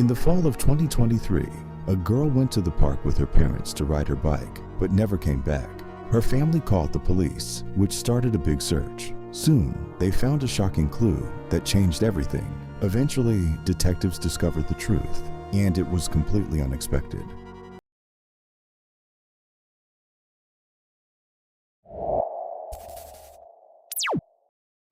In the fall of 2023, a girl went to the park with her parents to ride her bike, but never came back. Her family called the police, which started a big search. Soon, they found a shocking clue that changed everything. Eventually, detectives discovered the truth, and it was completely unexpected.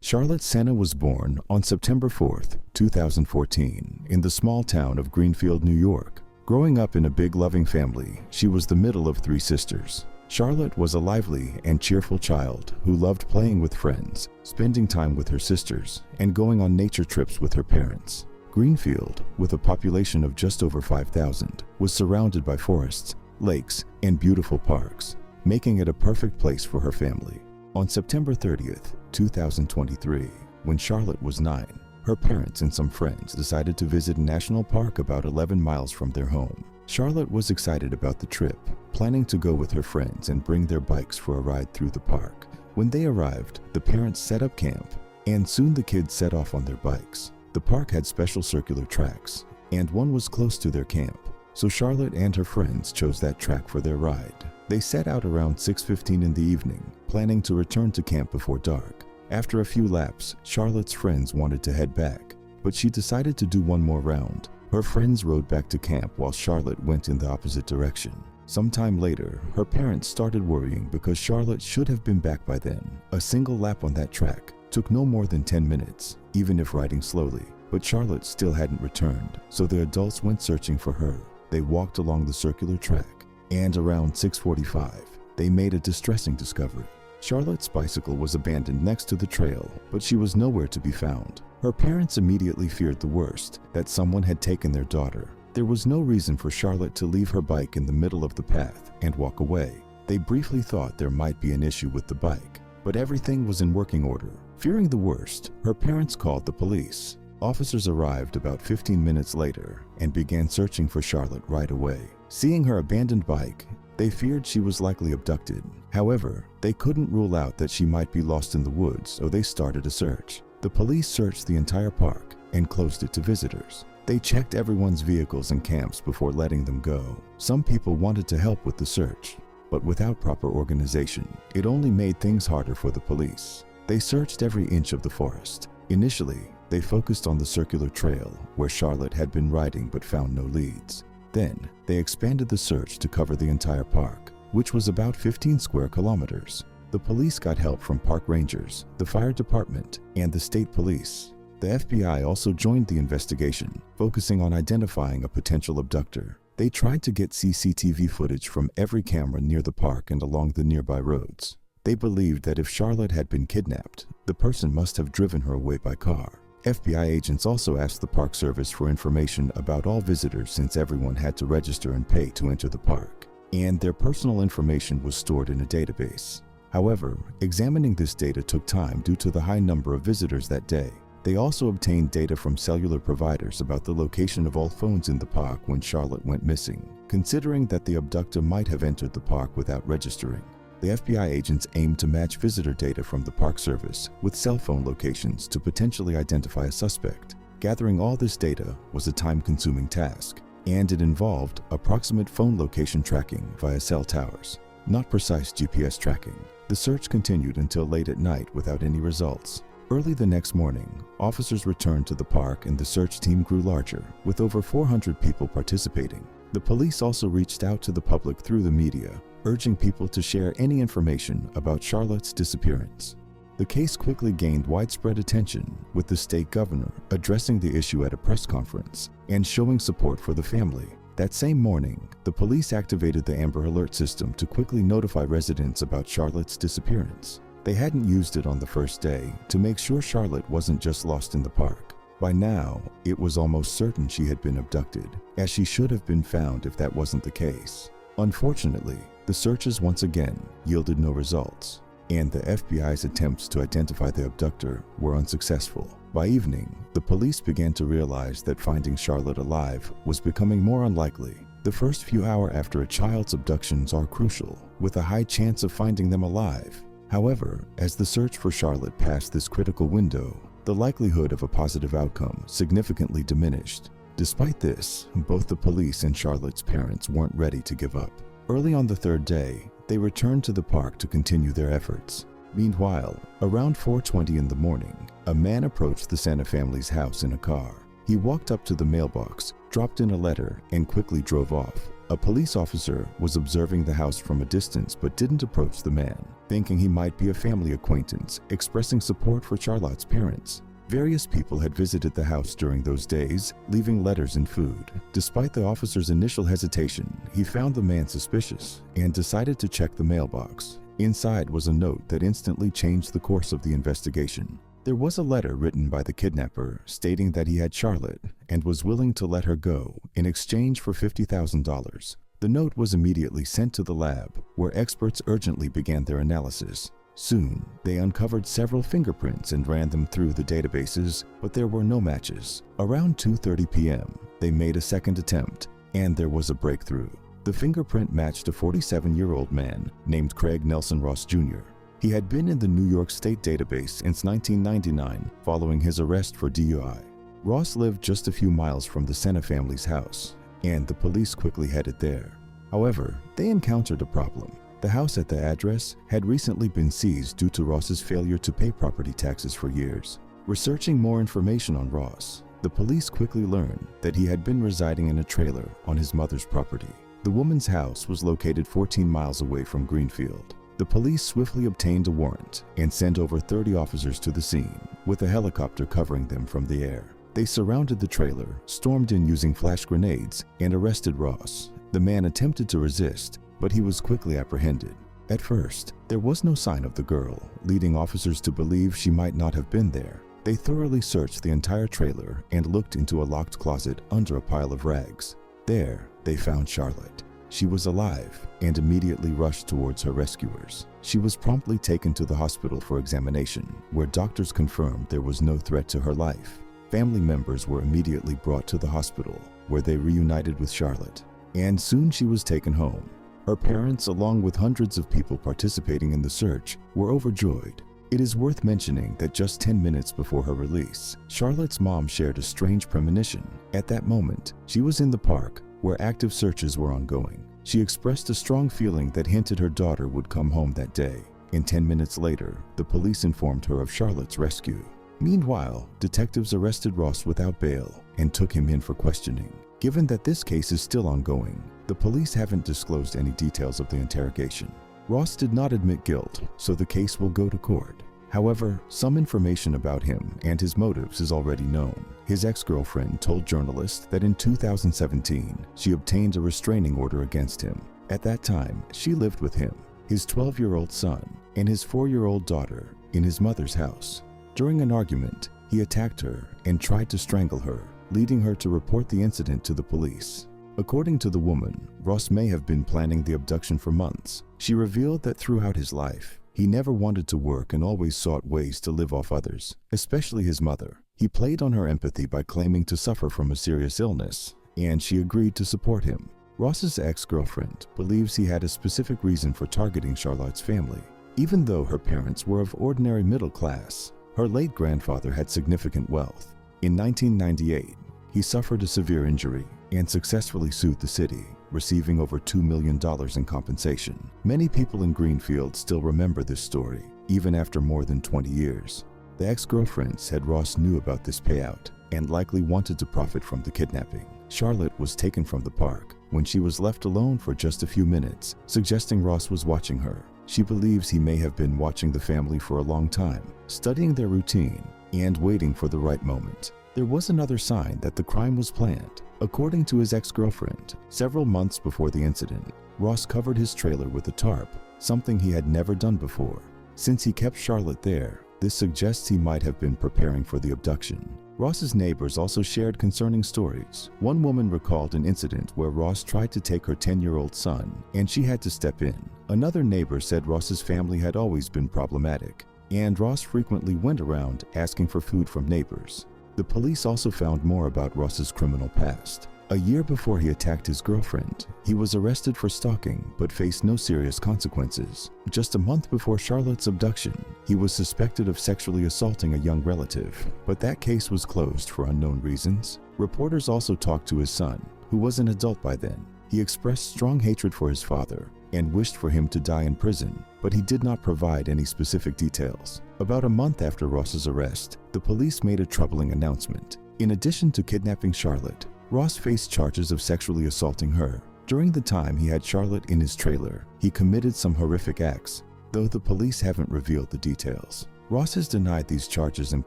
Charlotte Senna was born on September 4, 2014, in the small town of Greenfield, New York. Growing up in a big, loving family, she was the middle of 3 sisters. Charlotte was a lively and cheerful child who loved playing with friends, spending time with her sisters, and going on nature trips with her parents. Greenfield, with a population of just over 5,000, was surrounded by forests, lakes, and beautiful parks, making it a perfect place for her family. On September 30th, 2023, when Charlotte was 9, her parents and some friends decided to visit a national park about 11 miles from their home. Charlotte was excited about the trip, planning to go with her friends and bring their bikes for a ride through the park. When they arrived, the parents set up camp, and soon the kids set off on their bikes. The park had special circular tracks, and one was close to their camp, so Charlotte and her friends chose that track for their ride. They set out around 6:15 in the evening, planning to return to camp before dark. After a few laps, Charlotte's friends wanted to head back, but she decided to do one more round. Her friends rode back to camp while Charlotte went in the opposite direction. Sometime later, her parents started worrying because Charlotte should have been back by then. A single lap on that track took no more than 10 minutes, even if riding slowly, but Charlotte still hadn't returned, so the adults went searching for her. They walked along the circular track, and around 6:45, they made a distressing discovery. Charlotte's bicycle was abandoned next to the trail, but she was nowhere to be found. Her parents immediately feared the worst, that someone had taken their daughter. There was no reason for Charlotte to leave her bike in the middle of the path and walk away. They briefly thought there might be an issue with the bike, but everything was in working order. Fearing the worst, her parents called the police. Officers arrived about 15 minutes later and began searching for Charlotte right away. Seeing her abandoned bike, they feared she was likely abducted. However, they couldn't rule out that she might be lost in the woods, so they started a search. The police searched the entire park and closed it to visitors. They checked everyone's vehicles and camps before letting them go. Some people wanted to help with the search, but without proper organization, it only made things harder for the police. They searched every inch of the forest. Initially, they focused on the circular trail where Charlotte had been riding but found no leads. Then, they expanded the search to cover the entire park, which was about 15 square kilometers. The police got help from park rangers, the fire department, and the state police. The FBI also joined the investigation, focusing on identifying a potential abductor. They tried to get CCTV footage from every camera near the park and along the nearby roads. They believed that if Charlotte had been kidnapped, the person must have driven her away by car. FBI agents also asked the Park Service for information about all visitors since everyone had to register and pay to enter the park, and their personal information was stored in a database. However, examining this data took time due to the high number of visitors that day. They also obtained data from cellular providers about the location of all phones in the park when Charlotte went missing, considering that the abductor might have entered the park without registering. The FBI agents aimed to match visitor data from the Park Service with cell phone locations to potentially identify a suspect. Gathering all this data was a time-consuming task, and it involved approximate phone location tracking via cell towers, not precise GPS tracking. The search continued until late at night without any results. Early the next morning, officers returned to the park and the search team grew larger, with over 400 people participating. The police also reached out to the public through the media, urging people to share any information about Charlotte's disappearance. The case quickly gained widespread attention, with the state governor addressing the issue at a press conference and showing support for the family. That same morning, the police activated the Amber Alert system to quickly notify residents about Charlotte's disappearance. They hadn't used it on the first day to make sure Charlotte wasn't just lost in the park. By now, it was almost certain she had been abducted, as she should have been found if that wasn't the case. Unfortunately, the searches once again yielded no results, and the FBI's attempts to identify the abductor were unsuccessful. By evening, the police began to realize that finding Charlotte alive was becoming more unlikely. The first few hours after a child's abductions are crucial, with a high chance of finding them alive. However, as the search for Charlotte passed this critical window, the likelihood of a positive outcome significantly diminished. Despite this, both the police and Charlotte's parents weren't ready to give up. Early on the third day, they returned to the park to continue their efforts. Meanwhile, around 4:20 in the morning, a man approached the Senna family's house in a car. He walked up to the mailbox, dropped in a letter, and quickly drove off. A police officer was observing the house from a distance but didn't approach the man, thinking he might be a family acquaintance expressing support for Charlotte's parents. Various people had visited the house during those days, leaving letters and food. Despite the officer's initial hesitation, he found the man suspicious and decided to check the mailbox. Inside was a note that instantly changed the course of the investigation. There was a letter written by the kidnapper stating that he had Charlotte and was willing to let her go in exchange for $50,000. The note was immediately sent to the lab, where experts urgently began their analysis. Soon, they uncovered several fingerprints and ran them through the databases, but there were no matches. Around 2:30 p.m., they made a second attempt, and there was a breakthrough. The fingerprint matched a 47-year-old man named Craig Nelson Ross Jr. He had been in the New York State database since 1999 following his arrest for DUI. Ross lived just a few miles from the Senna family's house, and the police quickly headed there. However, they encountered a problem. The house at the address had recently been seized due to Ross's failure to pay property taxes for years. Researching more information on Ross, the police quickly learned that he had been residing in a trailer on his mother's property. The woman's house was located 14 miles away from Greenfield. The police swiftly obtained a warrant and sent over 30 officers to the scene, with a helicopter covering them from the air. They surrounded the trailer, stormed in using flash grenades, and arrested Ross. The man attempted to resist, but he was quickly apprehended. At first, there was no sign of the girl, leading officers to believe she might not have been there. They thoroughly searched the entire trailer and looked into a locked closet under a pile of rags. There, they found Charlotte. She was alive and immediately rushed towards her rescuers. She was promptly taken to the hospital for examination, where doctors confirmed there was no threat to her life. Family members were immediately brought to the hospital, where they reunited with Charlotte, and soon she was taken home. Her parents, along with hundreds of people participating in the search, were overjoyed. It is worth mentioning that just 10 minutes before her release, Charlotte's mom shared a strange premonition. At that moment, she was in the park, where active searches were ongoing. She expressed a strong feeling that hinted her daughter would come home that day. And 10 minutes later, the police informed her of Charlotte's rescue. Meanwhile, detectives arrested Ross without bail and took him in for questioning. Given that this case is still ongoing, the police haven't disclosed any details of the interrogation. Ross did not admit guilt, so the case will go to court. However, some information about him and his motives is already known. His ex-girlfriend told journalists that in 2017, she obtained a restraining order against him. At that time, she lived with him, his 12-year-old son, and his 4-year-old daughter in his mother's house. During an argument, he attacked her and tried to strangle her, leading her to report the incident to the police. According to the woman, Ross may have been planning the abduction for months. She revealed that throughout his life, he never wanted to work and always sought ways to live off others, especially his mother. He played on her empathy by claiming to suffer from a serious illness, and she agreed to support him. Ross's ex-girlfriend believes he had a specific reason for targeting Charlotte's family. Even though her parents were of ordinary middle class, her late grandfather had significant wealth. In 1998, he suffered a severe injury and successfully sued the city, receiving over $2 million in compensation. Many people in Greenfield still remember this story, even after more than 20 years. The ex-girlfriend said Ross knew about this payout and likely wanted to profit from the kidnapping. Charlotte was taken from the park when she was left alone for just a few minutes, suggesting Ross was watching her. She believes he may have been watching the family for a long time, studying their routine and waiting for the right moment. There was another sign that the crime was planned. According to his ex-girlfriend, several months before the incident, Ross covered his trailer with a tarp, something he had never done before. Since he kept Charlotte there, this suggests he might have been preparing for the abduction. Ross's neighbors also shared concerning stories. One woman recalled an incident where Ross tried to take her 10-year-old son, and she had to step in. Another neighbor said Ross's family had always been problematic, and Ross frequently went around asking for food from neighbors. The police also found more about Ross's criminal past. A year before he attacked his girlfriend, he was arrested for stalking but faced no serious consequences. Just a month before Charlotte's abduction, he was suspected of sexually assaulting a young relative, but that case was closed for unknown reasons. Reporters also talked to his son, who was an adult by then. He expressed strong hatred for his father and wished for him to die in prison, but he did not provide any specific details. About a month after Ross's arrest, the police made a troubling announcement. In addition to kidnapping Charlotte, Ross faced charges of sexually assaulting her. During the time he had Charlotte in his trailer, he committed some horrific acts, though the police haven't revealed the details. Ross has denied these charges and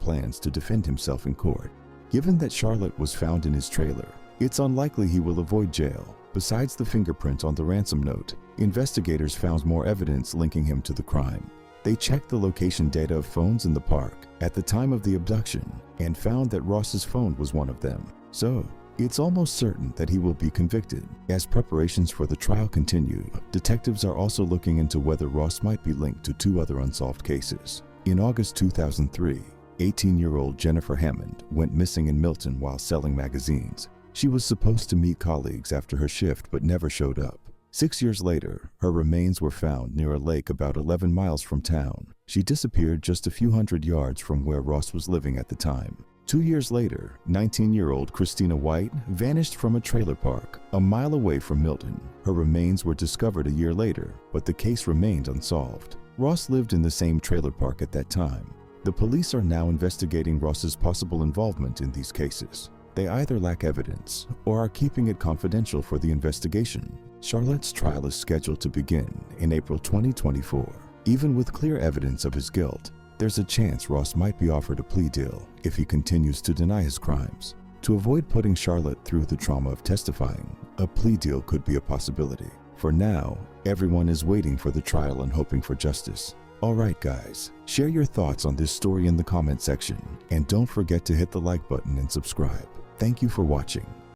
plans to defend himself in court. Given that Charlotte was found in his trailer, it's unlikely he will avoid jail. Besides the fingerprint on the ransom note, investigators found more evidence linking him to the crime. They checked the location data of phones in the park at the time of the abduction and found that Ross's phone was one of them. So, it's almost certain that he will be convicted. As preparations for the trial continue, detectives are also looking into whether Ross might be linked to 2 other unsolved cases. In August 2003, 18-year-old Jennifer Hammond went missing in Milton while selling magazines. She was supposed to meet colleagues after her shift but never showed up. 6 years later, her remains were found near a lake about 11 miles from town. She disappeared just a few hundred yards from where Ross was living at the time. 2 years later, 19-year-old Christina White vanished from a trailer park a mile away from Milton. Her remains were discovered a year later, but the case remained unsolved. Ross lived in the same trailer park at that time. The police are now investigating Ross's possible involvement in these cases. They either lack evidence or are keeping it confidential for the investigation. Charlotte's trial is scheduled to begin in April 2024. Even with clear evidence of his guilt, there's a chance Ross might be offered a plea deal if he continues to deny his crimes. To avoid putting Charlotte through the trauma of testifying, a plea deal could be a possibility. For now, everyone is waiting for the trial and hoping for justice. Alright guys, share your thoughts on this story in the comment section, and don't forget to hit the like button and subscribe. Thank you for watching.